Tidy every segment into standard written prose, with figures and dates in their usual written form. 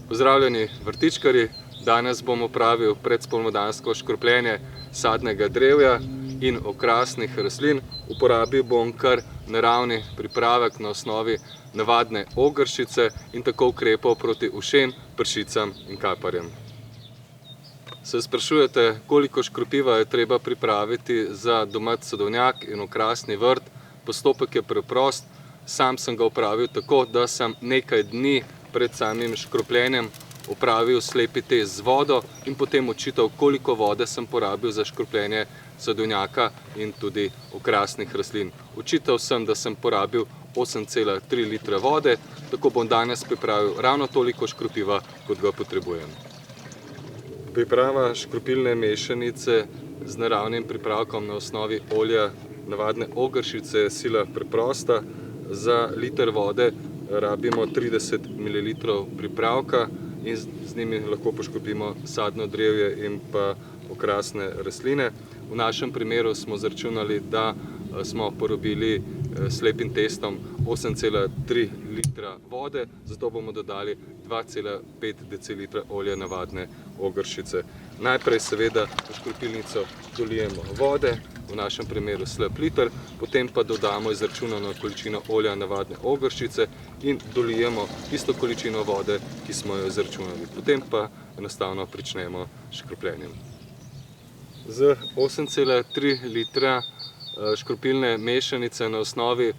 Pozdravljeni vrtičkarji, danes bom opravil predspomladansko škropljenje sadnega drevja in okrasnih rastlin. Uporabil bom kar naravni pripravek na osnovi navadne ogrščice in tako ukrepal proti ušem, pršicam in kaparjem. Se sprašujete, koliko škropiva je treba pripraviti za domač sadovnjak in okrasni vrt? Postopek je preprost. Sam sem ga opravil tako, da sem nekaj dni pred samim škropljenjem opravil slepi test z vodo in potem odčital, koliko vode sem porabil za škropljenje sadovnjaka in tudi okrasnih rastlin. Odčital sem, da sem porabil 8,3 litra vode, tako bom danes pripravil ravno toliko škropiva, kot ga potrebujem. Priprava škropilne mešanice z naravnim pripravkom na osnovi olja navadne ogrščice je sila preprosta. Za liter vode rabimo 30 ml pripravka in z njimi lahko poškropimo sadno drevje in pa okrasne rastline. V našem primeru smo izračunali, da smo porabili s slepim testom 8,3 litra vode, zato bomo dodali 2,5 decilitra olja navadne ogrščice. Najprej seveda v škropilnico dolijemo vode, v našem primeru slab liter, potem pa dodamo izračunano količino olja navadne ogrščice in dolijemo isto količino vode, ki smo jo izračunali. Potem pa enostavno pričnemo s škropljenjem. Z 8,3 litra škropilne mešanice na osnovi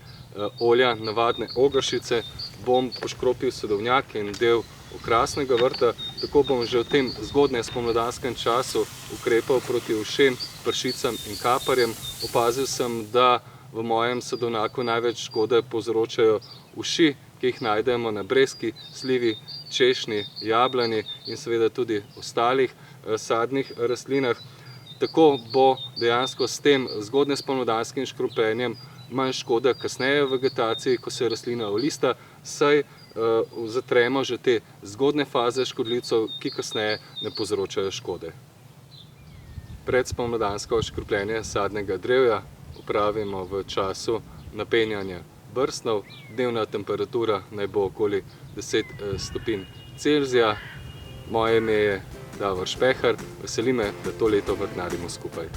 olja navadne ogrščice bom poškropil sadovnjak in del okrasnega vrta, tako bom že v tem zgodnjem spomladanskem času ukrepal proti ušem, pršicam in kaparjem. Opazil sem, da v mojem sadovnjaku največ škode povzročajo uši, ki jih najdemo na breskvi, slivi, češnji, jablani in seveda tudi ostalih sadnih rastlinah. Tako bo dejansko s tem zgodnjem spomladanskim škropljenjem manj škode kasneje v vegetaciji, ko se rastlina olista, saj zatremo že te zgodnje faze škodljivcev, ki kasneje ne povzročajo škode. Predspomladansko škropljenje sadnega drevja opravimo v času napenjanja brstnov. Dnevna temperatura naj bo okoli 10 stopinj Celzija. Moje ime je Davor Špehar. Veseli me, da to leto vrtnarimo skupaj.